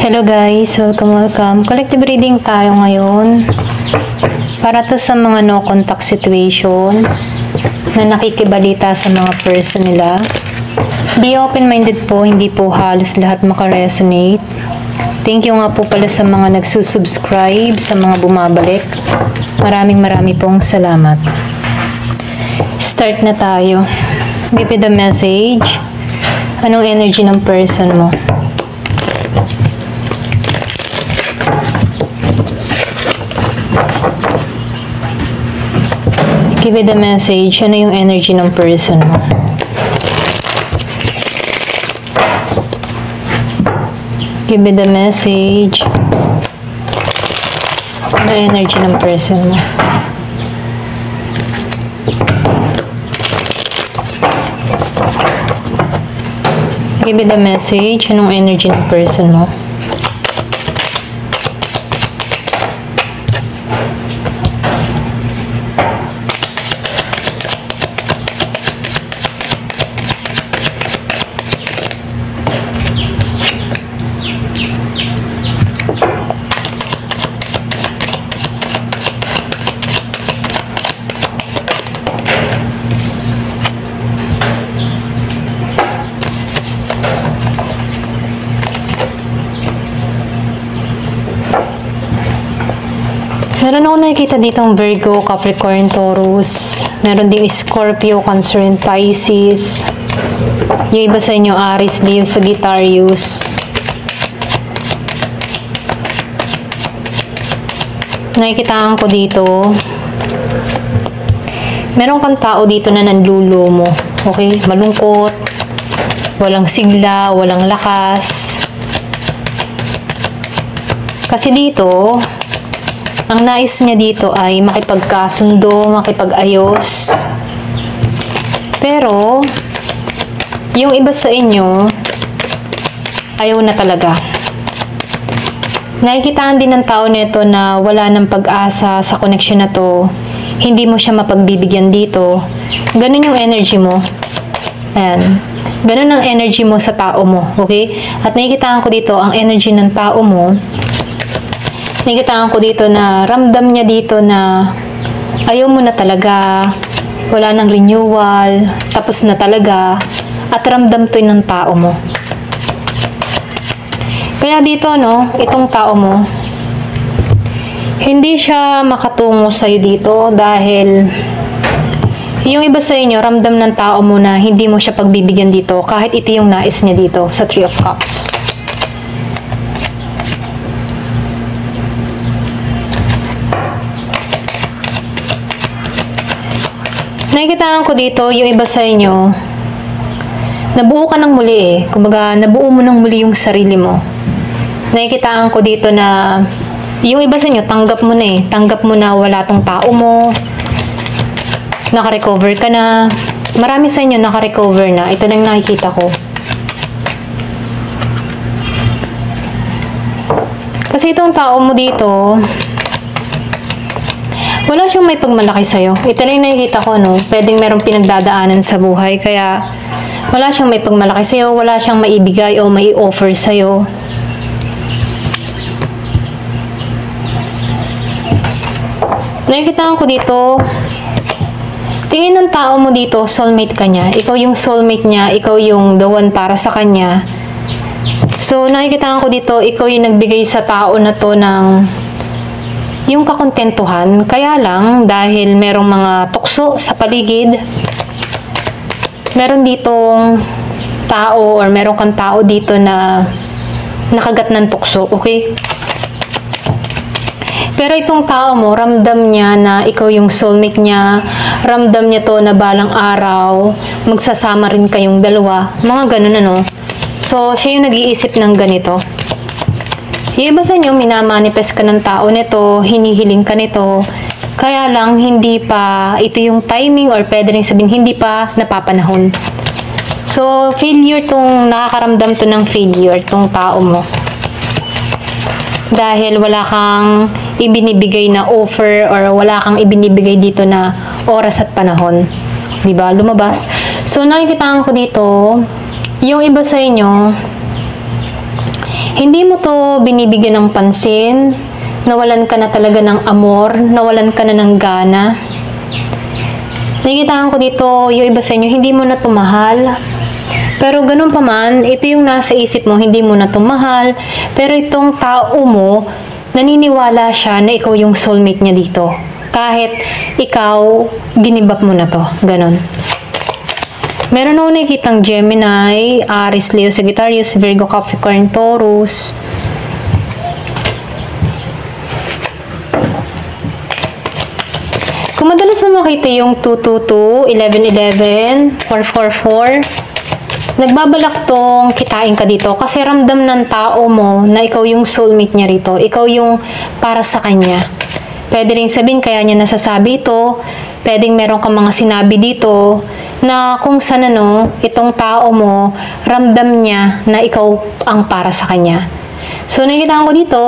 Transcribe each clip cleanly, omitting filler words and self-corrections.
Hello guys, welcome. Collective reading tayo ngayon. Para to sa mga no contact situation na nakikibalita sa mga person nila. Be open-minded po, hindi po halos lahat makaresonate. Thank you nga po pala sa mga nagsusubscribe, sa mga bumabalik. Maraming pong salamat. Start na tayo. Give me the message. Anong energy ng person mo? Give it the message. Ano yung energy ng person mo? Give it the message. Ano energy ng person mo? Give it the message. Anong energy ng person mo? Meron ako nakikita ditong Virgo, Capricorn, Taurus. Meron ding Scorpio, Cancer, and Pisces. Yung iba sa inyo, Aries, Leo, Sagittarius. Nakikitaan ko dito. Meron kang tao dito na nanlulo mo. Okay? Malungkot. Walang sigla, walang lakas. Kasi dito, ang nais niya dito ay makipagkasundo, makipag-ayos. Pero, yung iba sa inyo, ayaw na talaga. Nakikitaan din ng tao nito na wala ng pag-asa sa connection na to. Hindi mo siya mapagbibigyan dito. Ganun yung energy mo. Ayan. Ganun ang energy mo sa tao mo. Okay? At nakikitaan ko dito, ang energy ng tao mo, nakikitaan ko dito na ramdam niya dito na ayaw mo na talaga, wala nang renewal, tapos na talaga, at ramdam to ng tao mo. Kaya dito, no, itong tao mo, hindi siya makatungo sa'yo dito dahil yung iba sa inyo, ramdam ng tao mo na hindi mo siya pagbibigyan dito kahit ito yung nais niya dito sa Three of Cups. Nakikitaan ko dito, yung iba sa inyo, nabuo ka ng muli eh. Kumbaga, nabuo mo ng muli yung sarili mo. Nakikitaan ko dito na, yung iba sa inyo, tanggap mo na eh. Tanggap mo na wala tong tao mo. Naka-recover ka na. Marami sa inyo naka-recover na. Ito lang nakikita ko. Kasi itong tao mo dito, wala siyang may pagmalaki sa'yo. Ito na yung nakikita ko, no? Pwedeng merong pinagdadaanan sa buhay. Kaya, wala siyang may pagmalaki sa'yo. Wala siyang maibigay o mai-offer sa'yo. Nakikita ko dito, tingin ng tao mo dito, soulmate ka niya. Ikaw yung soulmate niya. Ikaw yung the one para sa kanya. So, nakikita ko dito, ikaw yung nagbigay sa tao na to ng yung kakontentuhan. Kaya lang, dahil merong mga tukso sa paligid, meron ditong tao or meron kang tao dito na nakagat ng tukso, okay? Pero itong tao mo, ramdam niya na ikaw yung soulmate niya, ramdam niya to na balang araw, magsasama rin kayong dalawa, mga ganun ano. So, siya yung nag-iisip ng ganito. Yung iba sa inyo, minamanifest ka ng tao nito, hinihiling ka nito, kaya lang hindi pa, ito yung timing or pwede rin sabihin, hindi pa napapanahon. So, failure tong, nakakaramdam to ng failure tong tao mo. Dahil wala kang ibinibigay na offer or wala kang ibinibigay dito na oras at panahon. Diba? Lumabas. So, nakikita ko dito, yung iba sa inyo, Hindi mo to binibigyan ng pansin, nawalan ka na talaga ng amor, nawalan ka na ng gana. Nakikitaan ko dito, yung iba sa inyo, hindi mo na to mahal. Pero ganun pa man, ito yung nasa isip mo, hindi mo na to mahal. Pero itong tao mo, naniniwala siya na ikaw yung soulmate niya dito. Kahit ikaw, ginibap mo na to. Ganon. Meron ako nakikitang Gemini, Aries, Leo, Sagittarius, Virgo, Capricorn, Taurus. Kung madalas na makita yung 222, 1111, 444, nagbabalak tong kitain ka dito kasi ramdam ng tao mo na ikaw yung soulmate niya rito. Ikaw yung para sa kanya. Pwede rin sabihin kaya niya nasasabi ito. Pwedeng meron kang mga sinabi dito na kung saan itong tao mo, ramdam niya na ikaw ang para sa kanya. So, nakikita ko dito,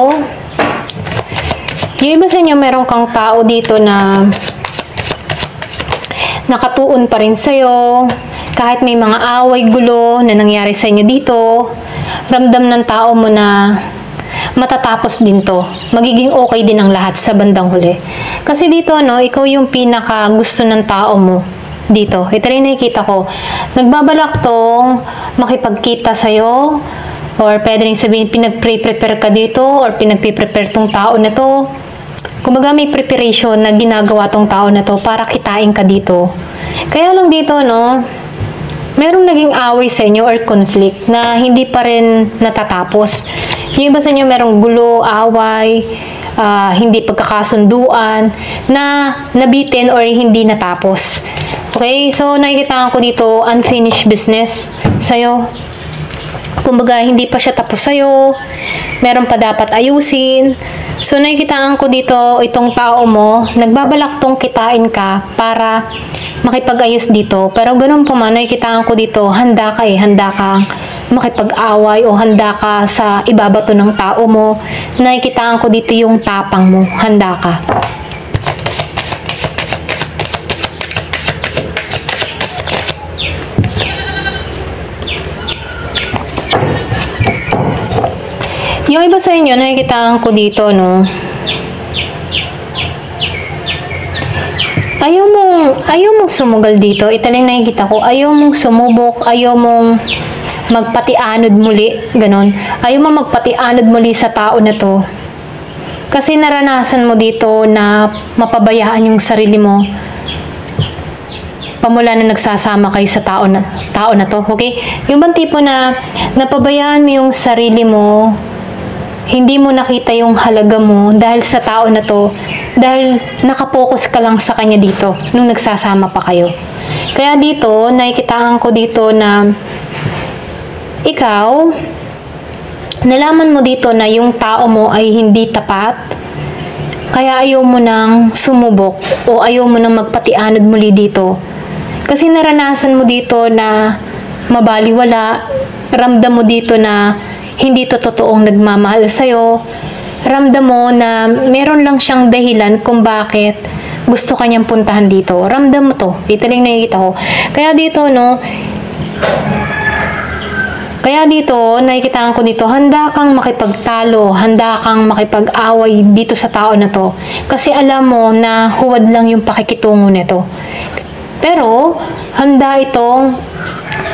yung iba sa inyo, meron kang tao dito na nakatuon pa rin sa'yo, kahit may mga away, gulo na nangyari sa inyo dito, ramdam ng tao mo na matatapos din to. Magiging okay din ang lahat sa bandang huli. Kasi dito, ikaw yung pinaka gusto ng tao mo dito. Ito rin nakikita ko. Nagbabalak tong makipagkita sa'yo, or pwede rin sabihin, pinag-prepare ka dito, or pinag-prepare tong tao na to. Kumbaga may preparation na ginagawa tong tao na to para kitain ka dito. Kaya lang dito, merong naging away sa inyo or conflict na hindi pa rin natatapos. Yung iba sa inyo merong gulo, away, hindi pagkakasunduan, na nabitin or hindi natapos. Okay? So, nakikita ko dito, unfinished business sa'yo. Kumbaga, hindi pa siya tapos sa'yo. Meron pa dapat ayusin. So, nakikitaan ko dito, itong tao mo, nagbabalak tong kitain ka para makipag-ayos dito. Pero ganun pa man, nakikitaan ko dito, handa ka handa kang makipag-away o handa ka sa ibabato ng tao mo. Nakikitaan ko dito yung tapang mo, handa ka. Yung iba sa inyo, nakikitaan ko dito, ayaw mong sumugal dito. Ito lang nakikita ko. Ayaw mong sumubok, ayaw mong magpatianod muli, ganon. Ayaw mong magpatianod muli sa tao na to. Kasi naranasan mo dito na mapabayaan yung sarili mo. Pamula na nagsasama kayo sa tao na to, okay? Yung bang tipo na napabayaan mo yung sarili mo, hindi mo nakita yung halaga mo dahil sa tao na to, dahil nakapokus ka lang sa kanya dito nung nagsasama pa kayo. Kaya dito, nakikitaan ko dito na ikaw, nalaman mo dito na yung tao mo ay hindi tapat, kaya ayaw mo nang sumubok o ayaw mo nang magpatianod muli dito. Kasi naranasan mo dito na mabaliwala, ramdam mo dito na hindi to totoong nagmamahal sa'yo. Ramdam mo na meron lang siyang dahilan kung bakit gusto kanyang puntahan dito. Ramdam mo to. Ito lang nakikita ko. Kaya dito, nakikita ko dito, handa kang makipagtalo, handa kang makipag-away dito sa tao na to. Kasi alam mo na huwad lang yung pakikitungo nito. Pero, handa itong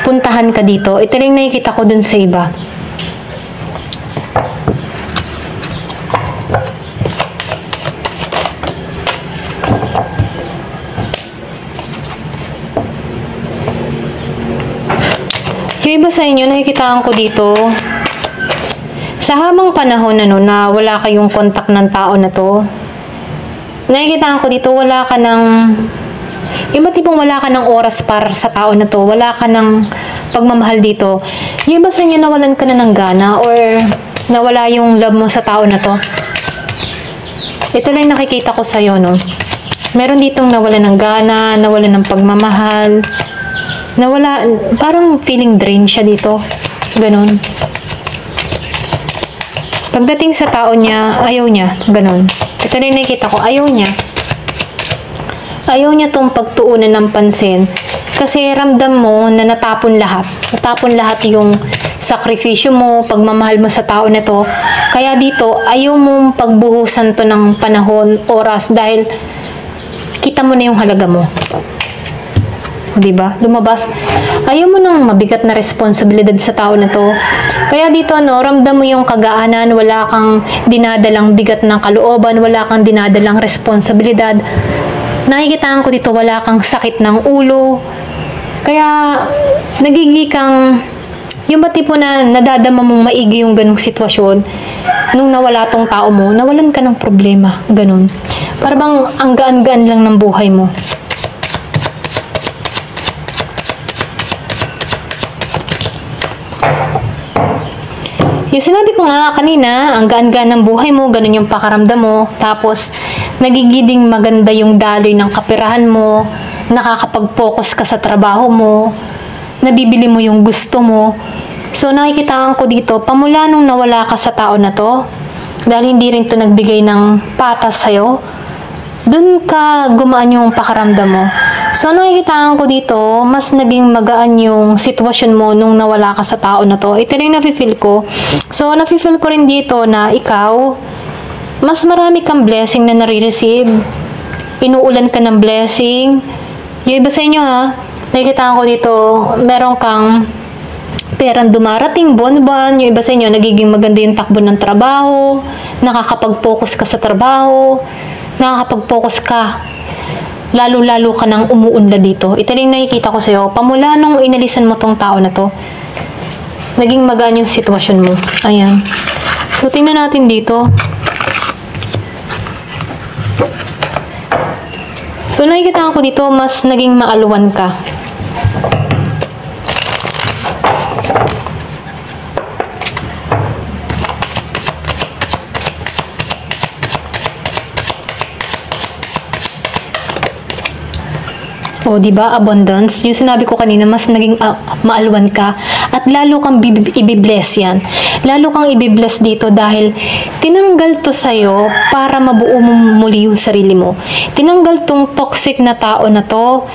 puntahan ka dito. Ito lang nakikita ko dun sa iba. Yung iba sa inyo, nakikitaan ko dito, sa habang panahon na wala kayong kontak ng tao na to, nakikitaan ko dito, wala ka ng, iba tipong wala ka ng oras para sa tao na to, wala ka ng pagmamahal dito. Yung iba sa inyo, nawalan ka na ng gana or nawala yung love mo sa tao na to. Ito lang nakikita ko sa'yo, meron ditong nawalan ng gana, nawalan ng pagmamahal, nawala, parang feeling drain siya dito. Ganon. Pagdating sa tao niya, ayaw niya. Ganon. Ito na nakikita ko, ayaw niya. Ayaw niya tong pagtuunan ng pansin. Kasi ramdam mo na natapon lahat. Natapon lahat yung sakripisyo mo, pagmamahal mo sa tao na to. Kaya dito, ayaw mong pagbuhusan to ng panahon, oras, dahil kita mo na yung halaga mo. Diba? Lumabas. Ayaw mo ng mabigat na responsibilidad sa tao na to. Kaya dito, ramdam mo yung kagaanan, wala kang dinadalang bigat ng kalooban, wala kang dinadalang responsibilidad. Nakikitaan ko dito, wala kang sakit ng ulo. Kaya, nagigi kang, yung ba tipo na nadadama mong maigi yung ganong sitwasyon, nung nawala tong tao mo, nawalan ka ng problema. Ganon. Para bang ang gaan-gaan lang ng buhay mo. Yung sinabi ko nga kanina, ang gaan-gaan ng buhay mo, ganun yung pakaramdam mo. Tapos, nagigiding maganda yung daloy ng kapirahan mo, nakakapag-focus ka sa trabaho mo, nabibili mo yung gusto mo. So, nakikitaan ko dito, pamula nung nawala ka sa tao na to, dahil hindi rin to nagbigay ng patas sa'yo, dun ka gumaan yung pakaramdam mo. So, nakikitaan ko dito, mas naging magaan yung sitwasyon mo nung nawala ka sa tao na to. Ito rin nafe-feel ko. So, nafe-feel ko rin dito na ikaw, mas marami kang blessing na nare-receive. Inuulan ka ng blessing. Yung iba sa inyo ha, nakikitaan ko dito, meron kang perang dumarating, buwan-buwan. Yung iba sa inyo, nagiging maganda yung takbo ng trabaho, nakakapag-focus ka sa trabaho, nakakapag-focus ka, lalo-lalo ka nang umuunlad dito. Ito rin nakikita ko sa'yo, pamula nung inalisan mo tong tao na to, naging magaan yung sitwasyon mo. Ayan. So, tingnan natin dito. So, nakikita ko dito, mas naging maaluwan ka. O, diba, abundance? Yung sinabi ko kanina, mas naging maalwan ka at lalo kang ibibless yan. Lalo kang ibibless dito dahil tinanggal to sa'yo para mabuo mo muli yung sarili mo. Tinanggal tong toxic na tao na to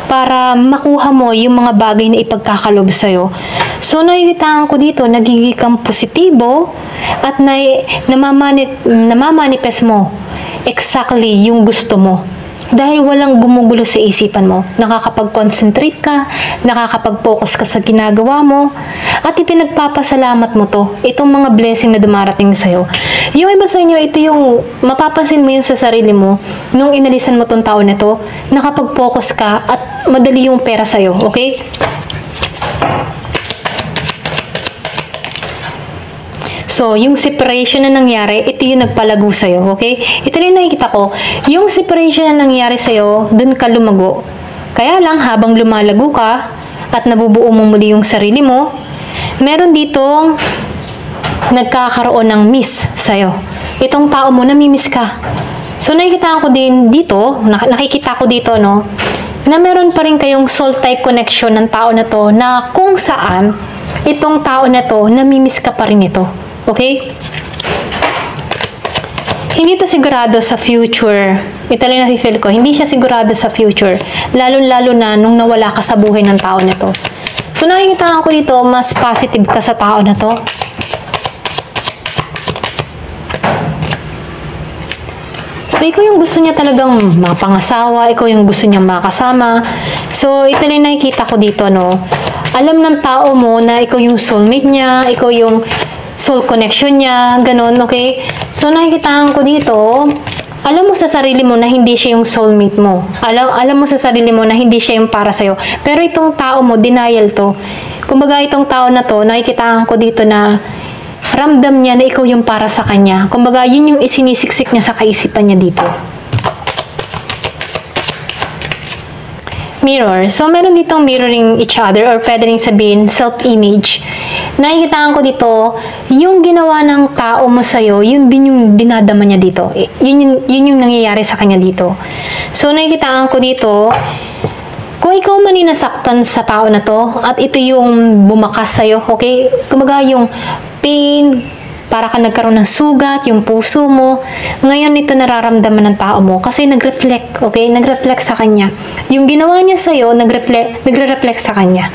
para makuha mo yung mga bagay na ipagkakalob sa'yo. So, nakikitaan ko dito, nagiging kang positibo at namamanifest mo exactly yung gusto mo. Dahil walang gumugulo sa isipan mo. Nakakapag-concentrate ka, nakakapag-focus ka sa ginagawa mo, at ipinagpapasalamat mo to. Itong mga blessing na dumarating sa'yo. Yung iba sa inyo, ito yung mapapansin mo yun sa sarili mo, nung inalisan mo tong tao na to, nakapag-focus ka at madali yung pera sa'yo. Okay? So, yung separation na nangyari, ito yung nagpalago sa'yo, okay? Ito rin nakikita ko, yung separation na nangyari sa'yo, dun ka lumago. Kaya lang, habang lumalago ka, at nabubuo mo muli yung sarili mo, meron ditong nagkakaroon ng miss sa'yo. Itong tao mo, namimiss ka. So, nakikita ko din dito, nakikita ko dito, no, na meron pa rin kayong soul type connection ng tao na to, na kung saan, itong tao na to, namimiss ka pa rin ito. Okay? Hindi to sigurado sa future. Ito lang nafe-feel ko. Hindi siya sigurado sa future. Lalo-lalo na nung nawala ka sa buhay ng tao na to. So, nakikita ko dito, mas positive ka sa tao na to. So, ikaw yung gusto niya talagang mapangasawa. Ikaw yung gusto niya makasama. So, ito lang nakikita ko dito, no. Alam ng tao mo na ikaw yung soulmate niya. Ikaw yung soul connection niya, ganun, okay? So, nakikitaan ko dito, alam mo sa sarili mo na hindi siya yung soulmate mo. Alam mo sa sarili mo na hindi siya yung para sa'yo. Pero itong tao mo, denial to. Kumbaga, itong tao na to, nakikitaan ko dito na ramdam niya na ikaw yung para sa kanya. Kumbaga, yun yung isinisiksik niya sa kaisipan niya dito. Mirror. So, meron ditong mirroring each other or pwede rin sabihin self-image. Nakikitaan ko dito, yung ginawa ng tao mo sa'yo, yun din yung dinadama niya dito. Yun yung nangyayari sa kanya dito. So, nakikitaan ko dito, kung ikaw man nasaktan sa tao na to, at ito yung bumakas sa'yo, okay? Kumbaga yung pain, para ka nagkaroon ng sugat, yung puso mo. Ngayon, ito nararamdaman ng tao mo kasi nag-reflect, okay? Nag-reflect sa kanya. Yung ginawa niya sa'yo, nagre-reflect sa kanya.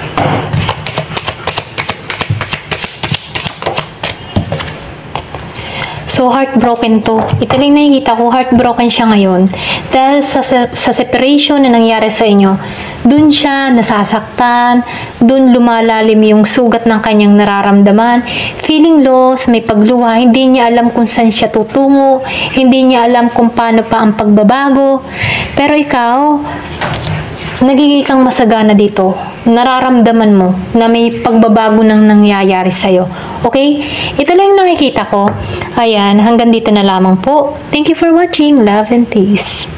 So, heartbroken to. Ito lang nakikita ko, heartbroken siya ngayon. Dahil sa separation na nangyari sa inyo, dun siya nasasaktan, dun lumalalim yung sugat ng kanyang nararamdaman, feeling lost, may pagluha, hindi niya alam kung saan siya tutungo, hindi niya alam kung paano pa ang pagbabago. Pero ikaw, nagiging kang masagana dito. Nararamdaman mo na may pagbabago nang nangyayari sa'yo. Okay? Ito lang yung nakikita ko. Ayan, hanggang dito na lamang po. Thank you for watching. Love and peace.